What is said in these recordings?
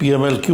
PMLQ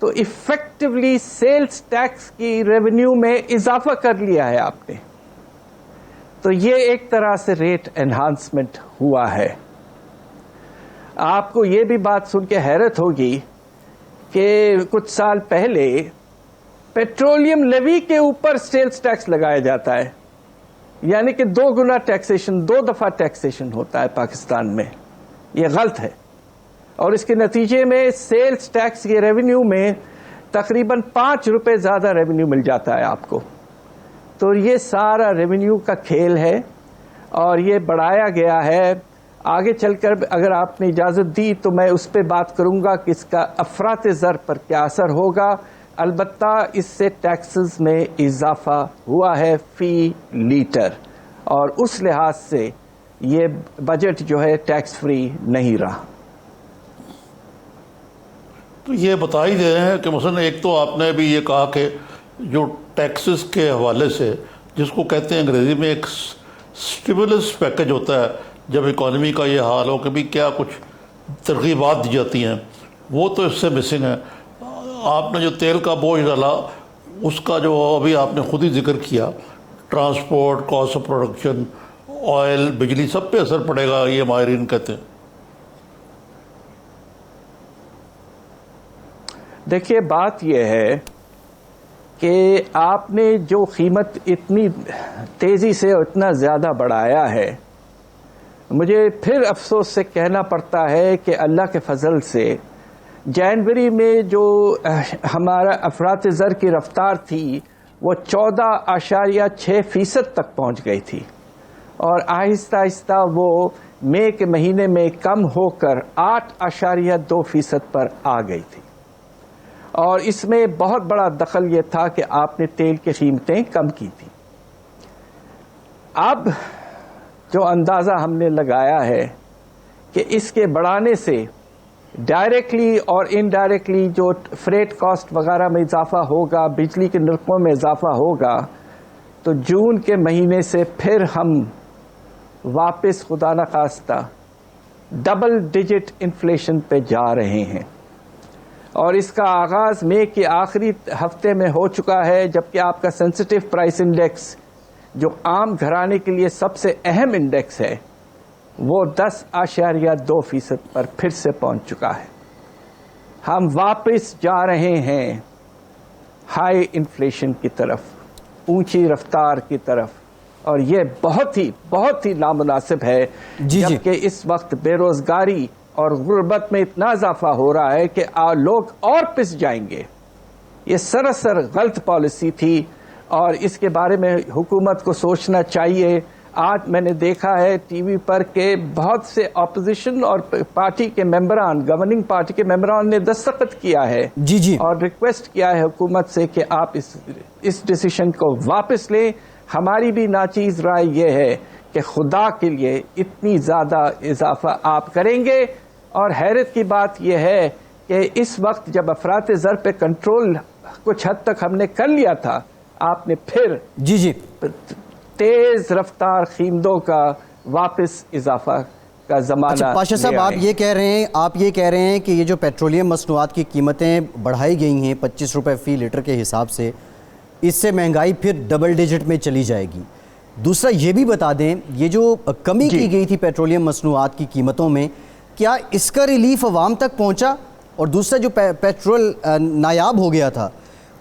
تو effectively sales tax کی revenue میں اضافہ کر لیا ہے آپ نے. تو یہ ایک طرح سے ریٹ انہانسمنٹ ہوا ہے. آپ کو یہ بھی بات سن کے حیرت ہوگی کہ کچھ سال پہلے پیٹرولیم لیوی کے اوپر سیلز ٹیکس لگایا جاتا ہے، یعنی کہ 2 گنا ٹیکسیشن، 2 دفعہ ٹیکسیشن ہوتا ہے پاکستان میں. یہ غلط ہے، اور اس کے نتیجے میں سیلز ٹیکس کے ریونیو میں تقریباً 5 روپے زیادہ ریونیو مل جاتا ہے آپ کو. تو یہ سارا ریونیو کا کھیل ہے اور یہ بڑھایا گیا ہے. آگے چل کر اگر آپ نے اجازت دی تو میں اس پہ بات کروں گا کہ اس کا افراط زر پر کیا اثر ہوگا. البتہ اس سے ٹیکسز میں اضافہ ہوا ہے فی لیٹر، اور اس لحاظ سے یہ بجٹ جو ہے ٹیکس فری نہیں رہا. تو یہ بتا ہی دے رہے ہیں کہ مثلا ایک تو آپ نے بھی یہ کہا کہ جو ٹیکسز کے حوالے سے جس کو کہتے ہیں انگریزی میں ایک سٹیمولس پیکج ہوتا ہے، جب اکانومی کا یہ حال ہو کہ بھی کیا کچھ ترغیبات دی جاتی ہیں، وہ تو اس سے مسنگ ہے. آپ نے جو تیل کا بوجھ ڈالا اس کا جو ابھی آپ نے خود ہی ذکر کیا، transport, cost of production, oil, بجلی، سب پہ اثر پڑے گا یہ ماہرین کہتے ہیں. دیکھیے بات یہ ہے کہ آپ نے جو قیمت اتنی تیزی سے اور اتنا زیادہ بڑھایا ہے، مجھے پھر افسوس سے کہنا پڑتا ہے کہ اللہ کے فضل سے جنوری میں جو ہمارا افراط زر کی رفتار تھی وہ 14.6% تک پہنچ گئی تھی، اور آہستہ آہستہ وہ مئی کے مہینے میں کم ہو کر 8.2% پر آ گئی تھی. اور اس میں بہت بڑا دخل یہ تھا کہ آپ نے تیل کی قیمتیں کم کی تھیں. اب جو اندازہ ہم نے لگایا ہے کہ اس کے بڑھانے سے ڈائریکٹلی اور انڈائریکٹلی جو فریٹ کاسٹ وغیرہ میں اضافہ ہوگا، بجلی کے نرخوں میں اضافہ ہوگا، تو جون کے مہینے سے پھر ہم واپس خدا نخواستہ ڈبل ڈیجٹ انفلیشن پہ جا رہے ہیں. اور اس کا آغاز مئی کے آخری ہفتے میں ہو چکا ہے، جبکہ آپ کا سینسٹیو پرائس انڈیکس جو عام گھرانے کے لیے سب سے اہم انڈیکس ہے وہ 10.2% پر پھر سے پہنچ چکا ہے. ہم واپس جا رہے ہیں ہائی انفلیشن کی طرف، اونچی رفتار کی طرف، اور یہ بہت ہی نامناسب ہے جبکہ اس وقت بے روزگاری اور غربت میں اتنا اضافہ ہو رہا ہے کہ لوگ اور پس جائیں گے. یہ سراسر غلط پالیسی تھی اور اس کے بارے میں حکومت کو سوچنا چاہیے. آج میں نے دیکھا ہے ٹی وی پر کہ بہت سے اپوزیشن اور پارٹی کے ممبران، گورننگ پارٹی کے ممبران نے دستخط کیا ہے اور ریکویسٹ کیا ہے حکومت سے کہ آپ اس ڈیسیشن کو واپس لیں. ہماری بھی ناچیز رائے یہ ہے کہ خدا کے لیے اتنی زیادہ اضافہ آپ کریں گے. اور حیرت کی بات یہ ہے کہ اس وقت جب افراط زر پہ کنٹرول کچھ حد تک ہم نے کر لیا تھا، آپ نے پھر تیز رفتار قیمتوں کا واپس اضافہ کا زمانہ. پاشا صاحب آپ یہ کہہ رہے ہیں کہ یہ جو پیٹرولیم مصنوعات کی قیمتیں بڑھائی گئی ہیں 25 روپے فی لیٹر کے حساب سے، اس سے مہنگائی پھر ڈبل ڈیجٹ میں چلی جائے گی. دوسرا یہ بھی بتا دیں، یہ جو کمی کی گئی تھی پیٹرولیم مصنوعات کی قیمتوں میں، کیا اس کا ریلیف عوام تک پہنچا؟ اور دوسرا جو پیٹرول نایاب ہو گیا تھا،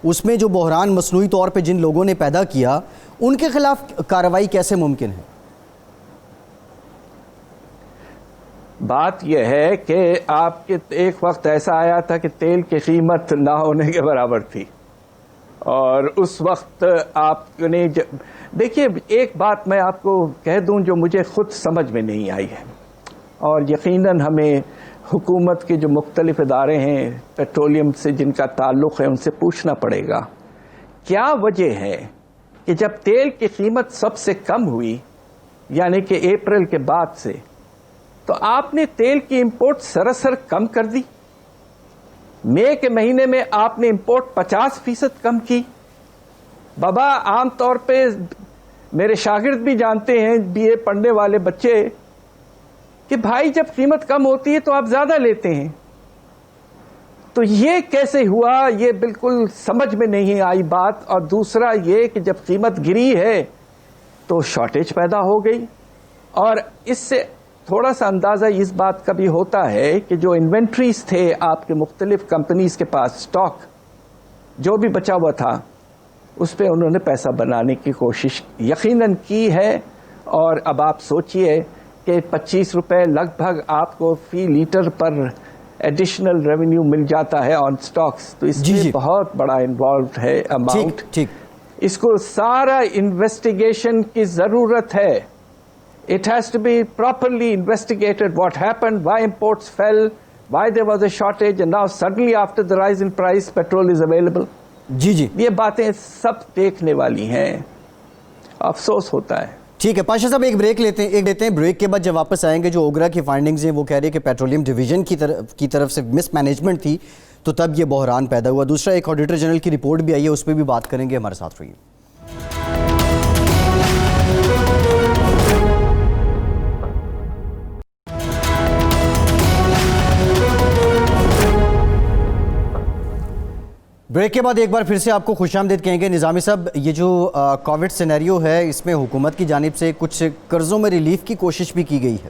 اس میں جو بحران مصنوعی طور پہ جن لوگوں نے پیدا کیا، ان کے خلاف کارروائی کیسے ممکن ہے؟ بات یہ ہے کہ آپ کے ایک وقت ایسا آیا تھا کہ تیل کی قیمت نہ ہونے کے برابر تھی، اور اس وقت آپ نے دیکھیے ایک بات میں آپ کو کہہ دوں جو مجھے خود سمجھ میں نہیں آئی ہے، اور یقیناً ہمیں حکومت کے جو مختلف ادارے ہیں پیٹرولیم سے جن کا تعلق ہے ان سے پوچھنا پڑے گا، کیا وجہ ہے کہ جب تیل کی قیمت سب سے کم ہوئی، یعنی کہ اپریل کے بعد سے، تو آپ نے تیل کی امپورٹ سراسر کم کر دی. مئی کے مہینے میں آپ نے امپورٹ 50% کم کی. بابا عام طور پہ میرے شاگرد بھی جانتے ہیں، BA پڑھنے والے بچے، کہ بھائی جب قیمت کم ہوتی ہے تو آپ زیادہ لیتے ہیں. تو یہ کیسے ہوا، یہ بالکل سمجھ میں نہیں آئی بات. اور دوسرا یہ کہ جب قیمت گری ہے تو شارٹیج پیدا ہو گئی. اور اس سے تھوڑا سا اندازہ اس بات کا بھی ہوتا ہے کہ جو انوینٹریز تھے آپ کے مختلف کمپنیز کے پاس، اسٹاک جو بھی بچا ہوا تھا، اس پہ انہوں نے پیسہ بنانے کی کوشش یقیناً کی ہے. اور اب آپ سوچئے کہ 25 روپے لگ بھگ آپ کو فی لیٹر پر ایڈیشنل ریونیو مل جاتا ہے آن سٹاکس، تو اس میں بہت بڑا انوالوڈ ہے اماؤنٹ. اس کو سارا انویسٹیگیشن کی ضرورت ہے. It has to be properly investigated what happened, why imports fell, why there was a shortage, and now suddenly after the rise in price, petrol is available. جی یہ باتیں سب دیکھنے والی ہیں. افسوس ہوتا ہے. ٹھیک ہے پاشا صاحب، ایک بریک لیتے ہیں. بریک کے بعد جب واپس آئیں گے، جو اوگرا کی فائنڈنگز ہیں وہ کہہ رہے کہ پیٹرولیم ڈویژن کی طرف سے مس مینجمنٹ تھی، تو تب یہ بحران پیدا ہوا. دوسرا ایک آڈیٹر جنرل کی رپورٹ بھی آئی ہے، اس پہ بھی بات کریں گے. ہمارے ساتھ رہیے. بریک کے بعد ایک بار پھر سے آپ کو خوش آمدید کہیں گے. نظامی صاحب، یہ جو کووڈ سینیریو ہے، اس میں حکومت کی جانب سے کچھ قرضوں میں ریلیف کی کوشش بھی کی گئی ہے.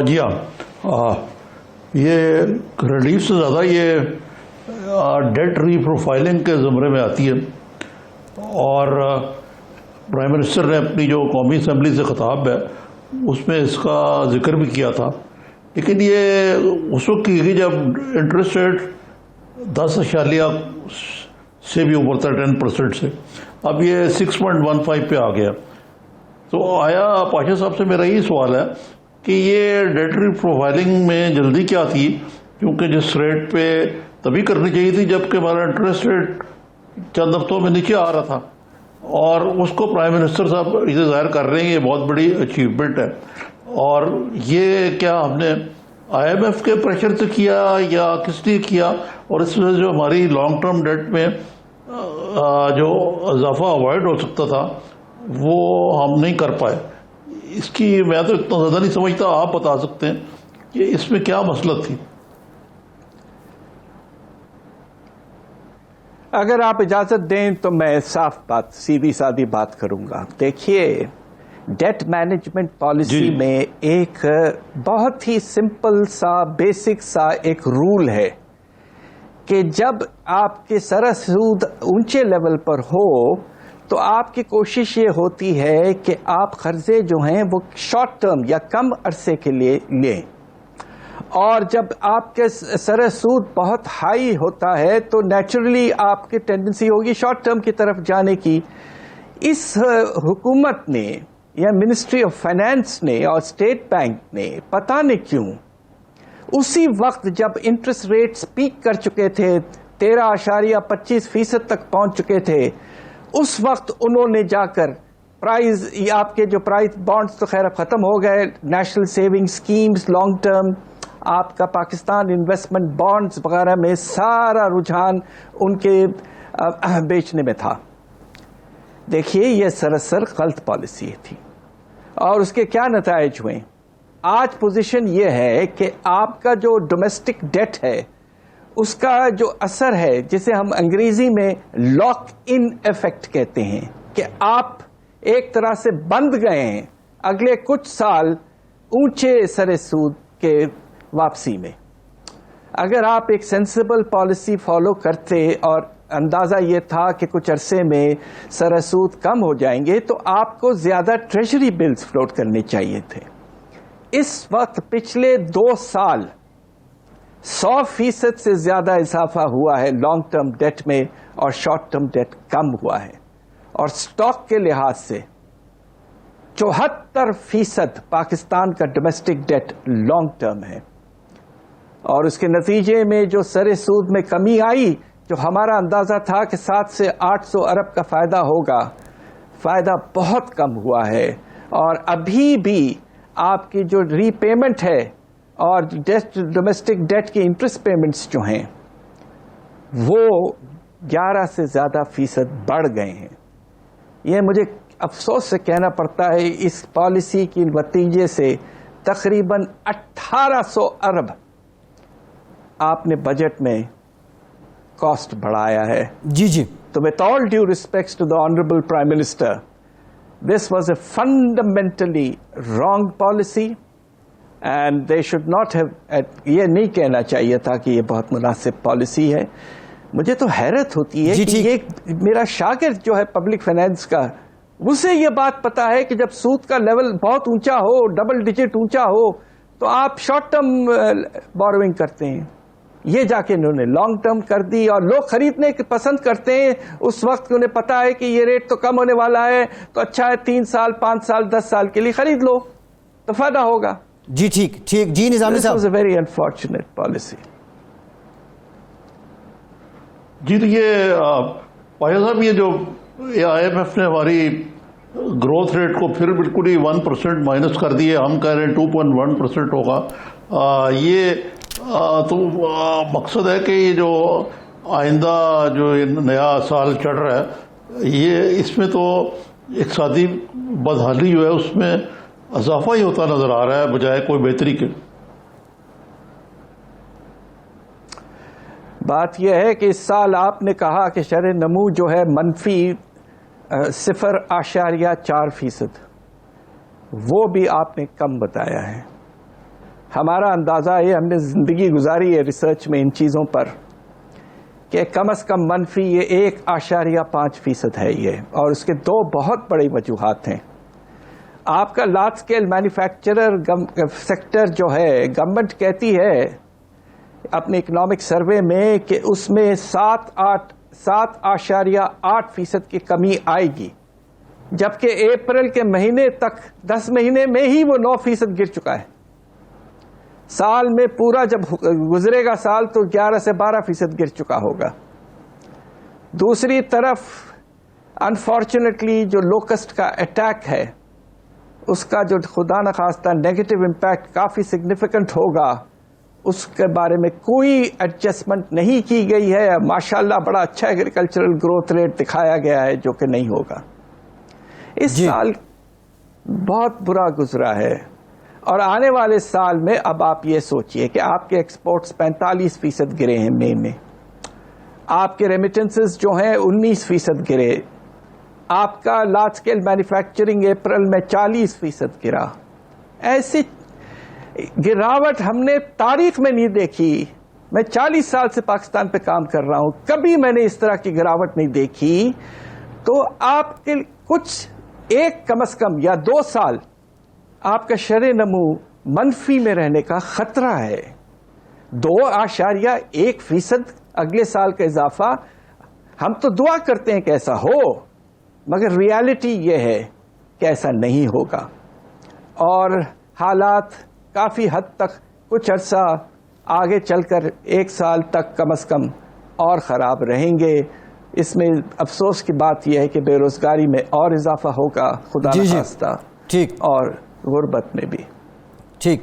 جی ہاں، یہ ریلیف سے زیادہ یہ ڈیٹ ری پروفائلنگ کے زمرے میں آتی ہے. اور پرائم منسٹر نے اپنی جو قومی اسمبلی سے خطاب ہے اس میں اس کا ذکر بھی کیا تھا. لیکن یہ اس وقت کی گئی جب انٹرسٹ ریٹ 10% سے بھی اوپر تھا، 10% سے. اب یہ 6.15 پہ آ گیا. تو آیا پاشا صاحب سے میرا یہی سوال ہے کہ یہ ڈیٹری پروفائلنگ میں جلدی کیا تھی؟ کیونکہ جس ریٹ پہ تبھی کرنی چاہیے تھی جبکہ ہمارا انٹرسٹ ریٹ چند ہفتوں میں نیچے آ رہا تھا، اور اس کو پرائم منسٹر صاحب اسے ظاہر کر رہے ہیں یہ بہت بڑی اچیومنٹ ہے. اور یہ کیا ہم نے آئی ایم ایف کے پریشر سے کیا یا کس نے کیا؟ اور اس وجہ سے جو ہماری لانگ ٹرم ڈیٹ میں جو اضافہ اوائڈ ہو سکتا تھا وہ ہم نہیں کر پائے. اس کی میں تو اتنا زیادہ نہیں سمجھتا، آپ بتا سکتے ہیں کہ اس میں کیا مسئلہ تھی؟ اگر آپ اجازت دیں تو میں صاف بات، سیدھی سادھی بات کروں گا. دیکھیے، ڈیٹ مینجمنٹ پالیسی میں ایک بہت ہی سمپل سا بیسک سا ایک رول ہے کہ جب آپ کے سرِ سود اونچے لیول پر ہو تو آپ کی کوشش یہ ہوتی ہے کہ آپ قرضے جو ہیں وہ شارٹ ٹرم یا کم عرصے کے لیے لیں. اور جب آپ کے سرِ سود بہت ہائی ہوتا ہے تو نیچرلی آپ کی ٹینڈنسی ہوگی شارٹ ٹرم کی طرف جانے کی. اس حکومت نے یا منسٹری آف فائنانس نے اور اسٹیٹ بینک نے پتہ نہیں کیوں اسی وقت جب انٹرسٹ ریٹس پیک کر چکے تھے، 13.25% تک پہنچ چکے تھے، اس وقت انہوں نے جا کر پرائز، آپ کے جو پرائز بانڈز تو خیر اب ختم ہو گئے، national saving schemes, long term, آپ کا پاکستان انویسٹمنٹ بانڈز وغیرہ میں سارا رجحان ان کے بیچنے میں تھا. دیکھیے، یہ سراسر غلط پالیسی تھی اور اس کے کیا نتائج ہوئے. آج پوزیشن یہ ہے کہ آپ کا جو ڈومیسٹک ڈیٹ ہے اس کا جو اثر ہے، جسے ہم انگریزی میں لاک ان ایفیکٹ کہتے ہیں، کہ آپ ایک طرح سے بند گئے ہیں اگلے کچھ سال اونچے سرِ سود کے واپسی میں. اگر آپ ایک سینسیبل پالیسی فالو کرتے اور اندازہ یہ تھا کہ کچھ عرصے میں سرِ سود کم ہو جائیں گے تو آپ کو زیادہ ٹریجری بلز فلوٹ کرنے چاہیے تھے. اس وقت پچھلے 2 سال 100% سے زیادہ اضافہ ہوا ہے لانگ ٹرم ڈیٹ میں، اور شارٹ ٹرم ڈیٹ کم ہوا ہے. اور سٹاک کے لحاظ سے 74% پاکستان کا ڈومیسٹک ڈیٹ لانگ ٹرم ہے. اور اس کے نتیجے میں جو سرِ سود میں کمی آئی، جو ہمارا اندازہ تھا کہ 700 سے 800 ارب کا فائدہ ہوگا، فائدہ بہت کم ہوا ہے. اور ابھی بھی آپ کی جو ری پیمنٹ ہے اور ڈومیسٹک ڈیٹ کی انٹرسٹ پیمنٹس جو ہیں وہ 11 سے زیادہ فیصد بڑھ گئے ہیں. یہ مجھے افسوس سے کہنا پڑتا ہے، اس پالیسی کے نتیجے سے تقریباً 1800 ارب آپ نے بجٹ میں کاسٹ بڑھایا ہے. جی تو with all due respects to the Honorable Prime Minister, this was a fundamentally wrong policy and they should not have, یہ نہیں کہنا چاہیے تھا کہ یہ بہت مناسب پالیسی ہے. مجھے تو حیرت ہوتی ہے کہ یہ میرا شاگرد جو ہے پبلک فائنینس کا، اسے یہ بات پتا ہے کہ جب سود کا لیول بہت اونچا ہو، ڈبل ڈیجٹ اونچا ہو، تو آپ شارٹ ٹرم بوروئنگ کرتے ہیں. یہ جا کے انہوں نے لانگ ٹرم کر دی، اور لوگ خریدنے کے پسند کرتے ہیں اس وقت انہیں پتا ہے کہ یہ ریٹ تو کم ہونے والا ہے، تو اچھا ہے 3 سال 5 سال 10 سال کے لیے خرید لو تو فائدہ ہوگا. جی ٹھیک. جی نظامی صاحب. This was a very unfortunate policy. جی یہ پایا صاحب، یہ جو IMF نے ہماری گروتھ ریٹ کو پھر بالکل ہی 1% مائنس کر دیے، ہم کہہ رہے ہیں 2.1% ہوگا. یہ تو مقصد ہے کہ یہ جو آئندہ جو نیا سال چڑھ رہا ہے، یہ اس میں تو اقتصادی بدحالی جو ہے اس میں اضافہ ہی ہوتا نظر آ رہا ہے بجائے کوئی بہتری کے. بات یہ ہے کہ اس سال آپ نے کہا کہ شرح نمو جو ہے منفی 0.4%، وہ بھی آپ نے کم بتایا ہے. ہمارا اندازہ ہے، ہم نے زندگی گزاری ہے ریسرچ میں ان چیزوں پر، کہ کم از کم منفی یہ 1.5% ہے یہ، اور اس کے 2 بہت بڑی وجوہات ہیں. آپ کا لارج اسکیل مینوفیکچرر سیکٹر جو ہے، گورنمنٹ کہتی ہے اپنے اکنامک سروے میں کہ اس میں 7.8% کی کمی آئے گی، جبکہ اپریل کے مہینے تک 10 مہینے میں ہی وہ 9% گر چکا ہے. سال میں پورا جب گزرے گا سال تو 11 سے 12% گر چکا ہوگا. دوسری طرف انفارچونیٹلی جو لوکسٹ کا اٹیک ہے، اس کا جو خدا نخواستہ نیگیٹو امپیکٹ کافی سگنیفیکنٹ ہوگا، اس کے بارے میں کوئی ایڈجسٹمنٹ نہیں کی گئی ہے. ماشاءاللہ بڑا اچھا ایگریکلچرل گروتھ ریٹ دکھایا گیا ہے جو کہ نہیں ہوگا. اس سال بہت برا گزرا ہے، اور آنے والے سال میں اب آپ یہ سوچئے کہ آپ کے ایکسپورٹس 45% گرے ہیں مئی میں، آپ کے ریمیٹنسز جو ہیں 19% گرے، آپ کا لارج اسکیل مینوفیکچرنگ اپریل میں 40% گرا. ایسی گراوٹ ہم نے تاریخ میں نہیں دیکھی. میں 40 سال سے پاکستان پہ کام کر رہا ہوں، کبھی میں نے اس طرح کی گراوٹ نہیں دیکھی. تو آپ کے کچھ کم از کم یا 2 سال آپ کا شرح نمو منفی میں رہنے کا خطرہ ہے. 2.1% اگلے سال کا اضافہ، ہم تو دعا کرتے ہیں کہ ایسا ہو، مگر ریالٹی یہ ہے کہ ایسا نہیں ہوگا، اور حالات کافی حد تک کچھ عرصہ آگے چل کر 1 سال تک کم از کم اور خراب رہیں گے. اس میں افسوس کی بات یہ ہے کہ بے روزگاری میں اور اضافہ ہوگا خدا نخواستہ، ٹھیک، اور غربت میں بھی. ٹھیک.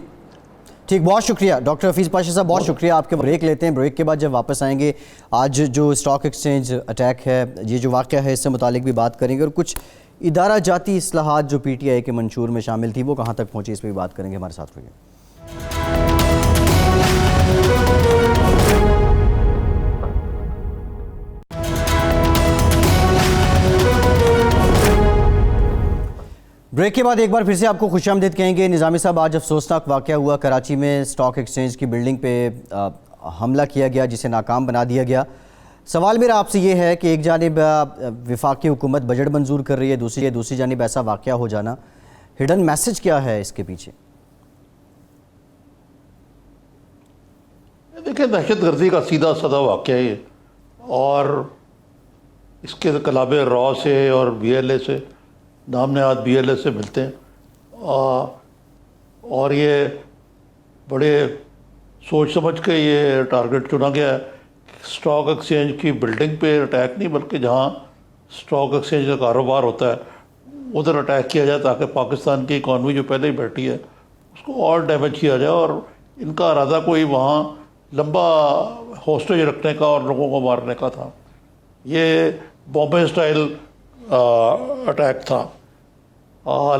بہت شکریہ ڈاکٹر حفیظ پاشا صاحب، بہت شکریہ. آپ کے بریک لیتے ہیں، بریک کے بعد جب واپس آئیں گے آج جو اسٹاک ایکسچینج اٹیک ہے، یہ جو واقعہ ہے، اس سے متعلق بھی بات کریں گے، اور کچھ ادارہ جاتی اصلاحات جو PTI کے منشور میں شامل تھی وہ کہاں تک پہنچی، اس پہ بھی بات کریں گے. ہمارے ساتھ رہیے. بریک کے بعد ایک بار پھر سے آپ کو خوش آمدید کہیں گے. نظامی صاحب، آج افسوسناک واقعہ ہوا کراچی میں، اسٹاک ایکسچینج کی بلڈنگ پہ حملہ کیا گیا جسے ناکام بنا دیا گیا. سوال میرا آپ سے یہ ہے کہ ایک جانب وفاقی حکومت بجٹ منظور کر رہی ہے، دوسری جانب ایسا واقعہ ہو جانا، ہڈن میسج کیا ہے اس کے پیچھے؟ دیکھیں، دہشت گردی کا سیدھا سادہ واقعہ ہے، اور اس کے کلاب را سے اور BLA سے، نام نہاد BLA سے ملتے ہیں، اور یہ بڑے سوچ سمجھ کے یہ ٹارگٹ چنا گیا ہے. اسٹاک ایکسچینج کی بلڈنگ پہ اٹیک نہیں، بلکہ جہاں اسٹاک ایکسچینج کا کاروبار ہوتا ہے ادھر اٹیک کیا جائے، تاکہ پاکستان کی اکانومی جو پہلے ہی بیٹھی ہے اس کو اور ڈیمیج کیا جائے. اور ان کا ارادہ کوئی وہاں لمبا ہوسٹیج رکھنے کا اور لوگوں کو مارنے کا تھا. یہ بامبے سٹائل اٹیک تھا.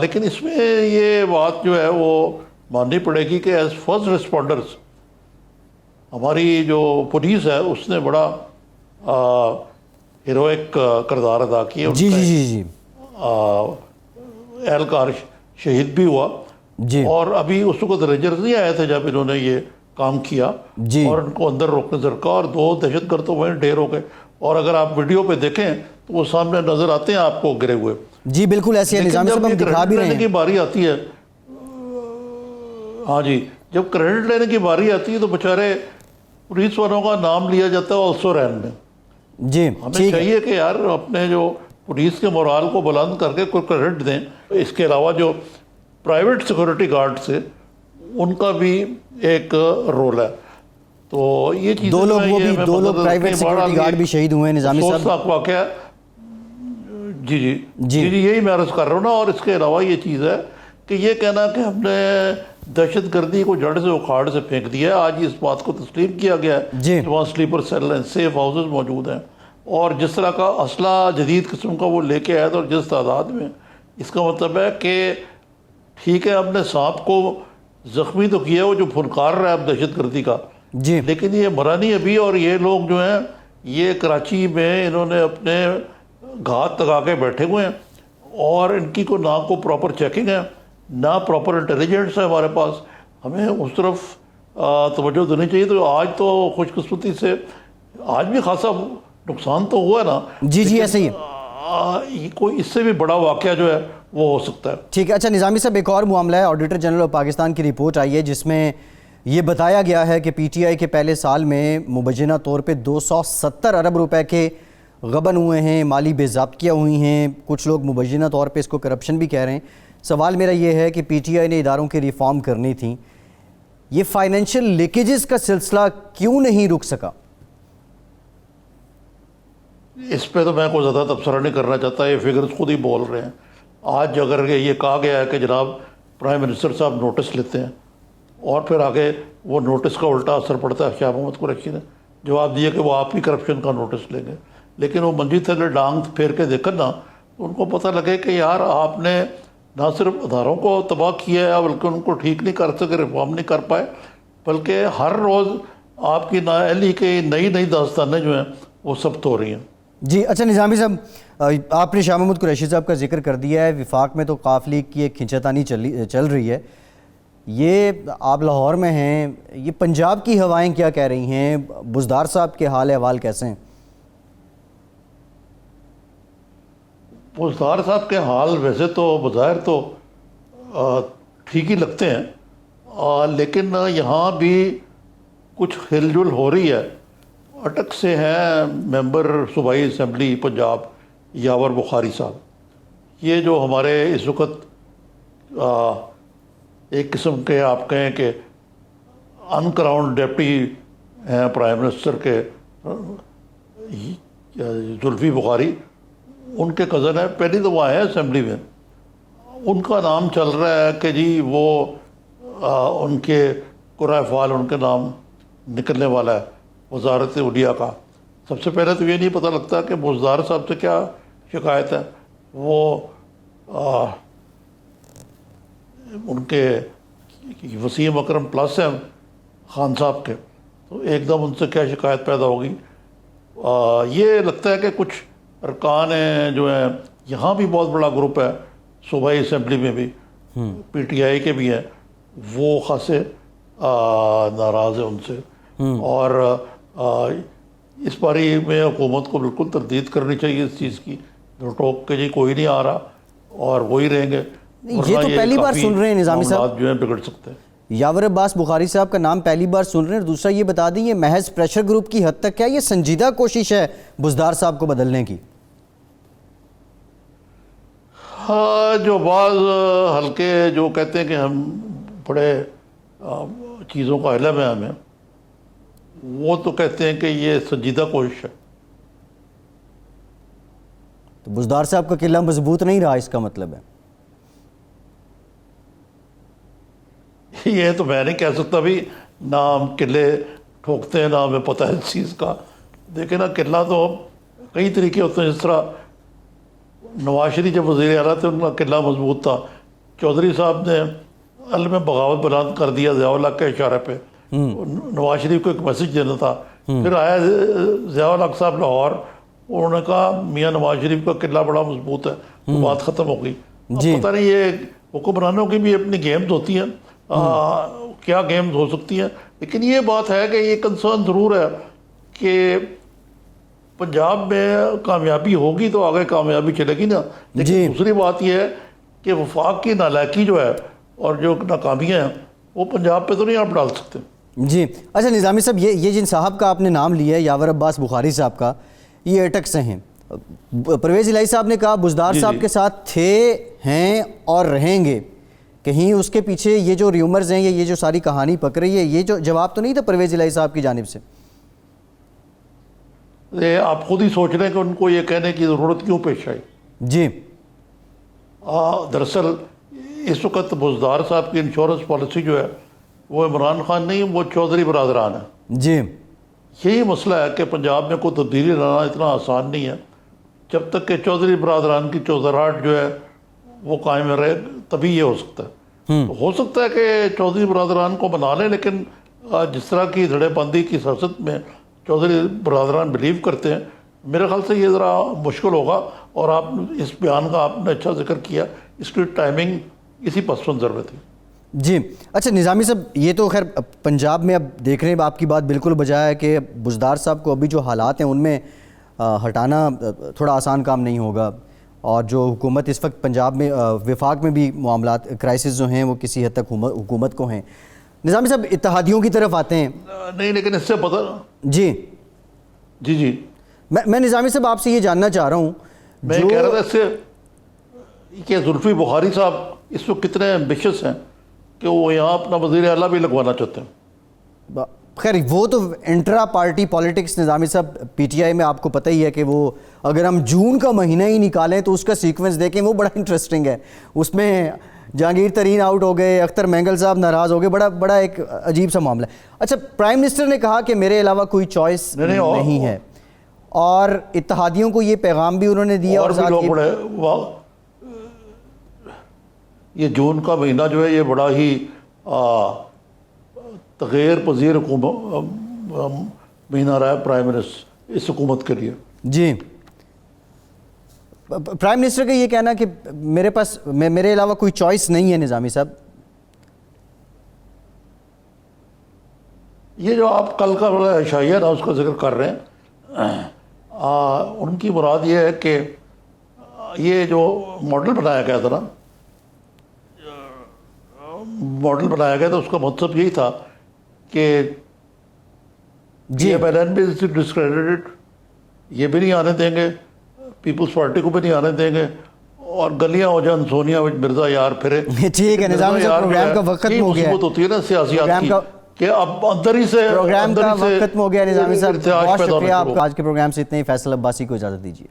لیکن اس میں یہ بات جو ہے وہ ماننی پڑے گی کہ ایز فرسٹ رسپونڈرز ہماری جو پولیس ہے اس نے بڑا ہیروئک کردار ادا کیا. جی جی جی جی اہلکار شہید بھی ہوا جی. اور ابھی اس وقت رینجرز نہیں آئے تھے جب انہوں نے یہ کام کیا جی. اور ان کو اندر روکنے سے رکھا اور 2 دہشت گرد تو وہیں ڈھیر ہو گئے. اور اگر آپ ویڈیو پہ دیکھیں تو وہ سامنے نظر آتے ہیں آپ کو گرے ہوئے. جی بالکل ایسے نظامی صاحب ہم دکھا بھی رہے لینے کی ہیں. باری آتی ہے, ہاں جی, جب کریڈٹ لینے کی باری آتی ہے تو بیچارے پولیس والوں کا نام لیا جاتا ہے آلسو رین میں. جی ہمیں ٹھیک ہے. چاہیے کہ یار اپنے جو پولیس کے مورال کو بلند کر کے کوئی کریڈٹ دیں. اس کے علاوہ جو پرائیویٹ سیکورٹی گارڈ سے ان کا بھی ایک رول ہے. تو یہ چیز 2 لوگ وہ بھی 2 لوگ پرائیویٹ سیکورٹی گارڈ بھی شہید ہوئے ہیں نظامی صاحب. افسوسناک واقعہ ہے. جی جی جی جی یہی میں عرض کر رہا ہوں نا. اور اس کے علاوہ یہ چیز ہے کہ یہ کہنا کہ ہم نے دہشت گردی کو جڑ سے اکھاڑ سے پھینک دیا ہے, آج اس بات کو تسلیم کیا گیا ہے جی. کہ وہاں سلیپر سیل ہیں, سیف ہاؤسز موجود ہیں, اور جس طرح کا اسلحہ جدید قسم کا وہ لے کے آیا تھا اور جس تعداد میں, اس کا مطلب ہے کہ ٹھیک ہے ہم نے سانپ کو زخمی تو کیا, وہ جو پھنکار رہا ہے اب دہشت گردی کا, جی لیکن یہ مرا نہیں ابھی. اور یہ لوگ جو ہیں یہ کراچی میں انہوں نے اپنے گھات لگا کے بیٹھے ہوئے ہیں, اور ان کی کو نہ کو پراپر چیکنگ ہے نہ پراپر انٹیلیجنس ہے ہمارے پاس. ہمیں اس طرف توجہ دینی چاہیے. تو آج تو خوش قسمتی سے آج بھی خاصا نقصان تو ہوا ہے نا. جی جی ایسے ہی کوئی اس سے بھی بڑا واقعہ جو ہے وہ ہو سکتا ہے. ٹھیک ہے. اچھا نظامی صاحب ایک اور معاملہ ہے. آڈیٹر جنرل آف پاکستان کی رپورٹ آئی ہے جس میں یہ بتایا گیا ہے کہ پی ٹی آئی کے پہلے سال میں مبینہ طور پہ 270 ارب روپے کے غبن ہوئے ہیں, مالی بے ضابطگیاں ہوئی ہیں. کچھ لوگ مبینہ طور پہ اس کو کرپشن بھی کہہ رہے ہیں. سوال میرا یہ ہے کہ پی ٹی آئی نے اداروں کی ریفارم کرنی تھی, یہ فائنینشیل لیکیجز کا سلسلہ کیوں نہیں رک سکا؟ اس پہ تو میں کوئی زیادہ تبصرہ نہیں کرنا چاہتا, یہ فگرز خود ہی بول رہے ہیں. آج اگر یہ کہا گیا ہے کہ جناب پرائم منسٹر صاحب نوٹس لیتے ہیں اور پھر آگے وہ نوٹس کا الٹا اثر پڑتا ہے, شاہ محمد قریشی نے جواب دیا کہ وہ آپ ہی کرپشن کا نوٹس لیں گے. لیکن وہ منجی تھلے ڈانگ پھیر کے دیکھیں نا تو ان کو پتہ لگے کہ یار آپ نے نہ صرف اداروں کو تباہ کیا ہے بلکہ ان کو ٹھیک نہیں کر سکے, ریفارم نہیں کر پائے, بلکہ ہر روز آپ کی نااہلی کے نئی داستانیں جو ہیں وہ ثبت ہو رہی ہیں. جی اچھا نظامی صاحب آپ نے شاہ محمود قریشی صاحب کا ذکر کر دیا ہے. وفاق میں تو قافلے کی ایک کھنچاتانی چل رہی ہے. یہ آپ لاہور میں ہیں, یہ پنجاب کی ہوائیں کیا کہہ رہی ہیں؟ بزدار صاحب کے حال احوال کیسے ہیں؟ بزدار صاحب کے حال ویسے تو بظاہر تو ٹھیک ہی لگتے ہیں, لیکن یہاں بھی کچھ ہل جل ہو رہی ہے. اٹک سے ہیں ممبر صوبائی اسمبلی پنجاب یاور بخاری صاحب, یہ جو ہمارے اس وقت ایک قسم کے آپ کہیں کہ ان کراؤنڈ ڈپٹی ہیں پرائم منسٹر کے, زلفی بخاری, ان کے کزن ہیں. پہلی تو وہ آئے ہیں اسمبلی میں, ان کا نام چل رہا ہے کہ جی وہ ان کے قرعہ فعال ان کے نام نکلنے والا ہے وزارت اولیاء کا. سب سے پہلے تو یہ نہیں پتہ لگتا کہ بزدار صاحب سے کیا شکایت ہے. وہ ان کے وسیم اکرم پلس ہیں خان صاحب کے, تو ایک دم ان سے کیا شکایت پیدا ہوگی. یہ لگتا ہے کہ کچھ ارکان ہیں جو ہیں, یہاں بھی بہت بڑا گروپ ہے صوبائی اسمبلی میں بھی, پی ٹی آئی کے بھی ہیں, وہ خاصے ناراض ہیں ان سے. اور اس باری میں حکومت کو بالکل تردید کرنی چاہیے اس چیز کی, ٹوک کے جی کوئی نہیں آ رہا اور وہی رہیں گے. یہ تو پہلی بار سن رہے ہیں نظامی صاحب, جو ہیں بگڑ سکتے ہیں. یاور عباس بخاری صاحب کا نام پہلی بار سن رہے ہیں. دوسرا یہ بتا دیں یہ محض پریشر گروپ کی حد تک کیا یہ سنجیدہ کوشش ہے بزدار صاحب کو بدلنے کی؟ ہاں, جو بعض ہلکے جو کہتے ہیں کہ ہم بڑے چیزوں کا علم ہے ہمیں, وہ تو کہتے ہیں کہ یہ سنجیدہ کوشش ہے. تو بزدار صاحب کا قلعہ مضبوط نہیں رہا اس کا مطلب ہے؟ یہ تو میں نہیں کہہ سکتا بھی, نہ ہم قلعے ٹھوکتے ہیں نہ ہمیں پتہ ہے اس چیز کا. دیکھیں نا قلعہ تو کئی طریقے ہوتے ہیں. جس طرح نواز شریف جب وزیر اعلیٰ تھے ان کا قلعہ مضبوط تھا, چودھری صاحب نے میں بغاوت بلند کر دیا ضیاء الحق کے اشارے پہ. نواز شریف کو ایک میسج دینا تھا. پھر آیا ضیاء الحق صاحب لاہور, انہوں نے کہا میاں نواز شریف کا قلعہ بڑا مضبوط ہے, تو بات ختم ہو گئی. پتہ نہیں یہ حکمرانوں کی بھی اپنی گیمز ہوتی ہیں, کیا گیمز ہو سکتی ہیں. لیکن یہ بات ہے کہ یہ کنسرن ضرور ہے کہ پنجاب میں کامیابی ہوگی تو آگے کامیابی چلے گی نا. لیکن دوسری بات یہ ہے کہ وفاق کی نالائکی جو ہے اور جو ناکامیاں ہیں وہ پنجاب پہ تو نہیں آپ ڈال سکتے. جی اچھا نظامی صاحب, یہ جن صاحب کا آپ نے نام لیا ہے یاور عباس بخاری صاحب کا, یہ اٹک سے ہیں. پرویز الہی صاحب نے کہا بزدار صاحب کے ساتھ تھے, ہیں اور رہیں گے. کہیں اس کے پیچھے یہ جو ریومرز ہیں, یہ جو ساری کہانی پک رہی ہے, یہ جو جواب تو نہیں تھا پرویز الہی صاحب کی جانب سے؟ آپ خود ہی سوچ رہے ہیں کہ ان کو یہ کہنے کی ضرورت کیوں پیش آئی. جی دراصل اس وقت بزدار صاحب کی انشورنس پالیسی جو ہے وہ عمران خان نہیں, وہ چودھری برادران ہے. جی یہی مسئلہ ہے کہ پنجاب میں کوئی تبدیلی لانا اتنا آسان نہیں ہے. جب تک کہ چودھری برادران کی چودھراہٹ جو ہے وہ قائم رہے تبھی یہ ہو سکتا ہے. ہو سکتا ہے کہ چودھری برادران کو بنا لیں, لیکن جس طرح کی دھڑے بندی کی سیاست میں چودھری برادران بلیو کرتے ہیں, میرے خیال سے یہ ذرا مشکل ہوگا. اور آپ اس بیان کا آپ نے اچھا ذکر کیا, اس کی ٹائمنگ اسی پس منظر میں تھی. جی اچھا نظامی صاحب, یہ تو خیر پنجاب میں اب دیکھ رہے ہیں, آپ کی بات بالکل بجا ہے کہ بزدار صاحب کو ابھی جو حالات ہیں ان میں ہٹانا تھوڑا آسان کام نہیں ہوگا. اور جو حکومت اس وقت پنجاب میں وفاق میں بھی معاملات کرائسس جو ہیں وہ کسی حد تک حکومت کو ہیں. نظامی صاحب اتحادیوں کی طرف آتے ہیں. نہیں لیکن اس سے پتہ جی جی جی میں نظامی صاحب آپ سے یہ جاننا چاہ رہا ہوں, میں کہہ رہا تھا اس سے کہ زلفی بخاری صاحب اس وقت کتنے ایمبیشس ہیں کہ وہ یہاں اپنا وزیر اعلیٰ بھی لگوانا چاہتے ہیں. خیر وہ تو انٹرا پارٹی پالیٹکس نظامی صاحب, پی ٹی آئی میں آپ کو پتہ ہی ہے کہ وہ اگر ہم جون کا مہینہ ہی نکالیں تو اس کا سیکوینس دیکھیں وہ بڑا انٹرسٹنگ ہے. اس میں جہانگیر ترین آؤٹ ہو گئے, اختر مینگل صاحب ناراض ہو گئے, بڑا ایک عجیب سا معاملہ ہے. اچھا پرائم منسٹر نے کہا کہ میرے علاوہ کوئی چوائس نہیں ہے, اور اتحادیوں کو یہ پیغام بھی انہوں نے دیا. اور بھی لوگ بڑے یہ جون کا مہینہ جو ہے یہ بڑا ہی تغیر پذیر مہینہ رہا ہے پرائم منسٹر اس حکومت کے لیے. جی پرائم منسٹر کا یہ کہنا کہ میرے پاس میرے علاوہ کوئی چوائس نہیں ہے. نظامی صاحب یہ جو آپ کل کا بڑا اشاعیہ نا اس کا ذکر کر رہے ہیں, ان کی مراد یہ ہے کہ یہ جو ماڈل بنایا گیا تھا نا, ماڈل بنایا گیا تھا اس کا مطلب یہی تھا کہ جی PMLN بھی ڈسکریڈٹڈ, یہ بھی نہیں آنے دیں گے, پیپلز پارٹی کو بھی نہیں آنے دیں گے, اور گلیاں ہو جائیں سونیا مرزا یار پھرے. ٹھیک ہے نظام صاحب, پروگرام کا وقت ختم ہو گیا. مصیبت ہوتی ہے نا سیاسیات کی کہ اب اندر ہی سے پروگرام کا وقت ختم ہو گیا. نظامی صاحب بہت شکریہ آپ کا. آج کے پروگرام سے اتنے ہی. فیصل عباسی کو اجازت دیجیے.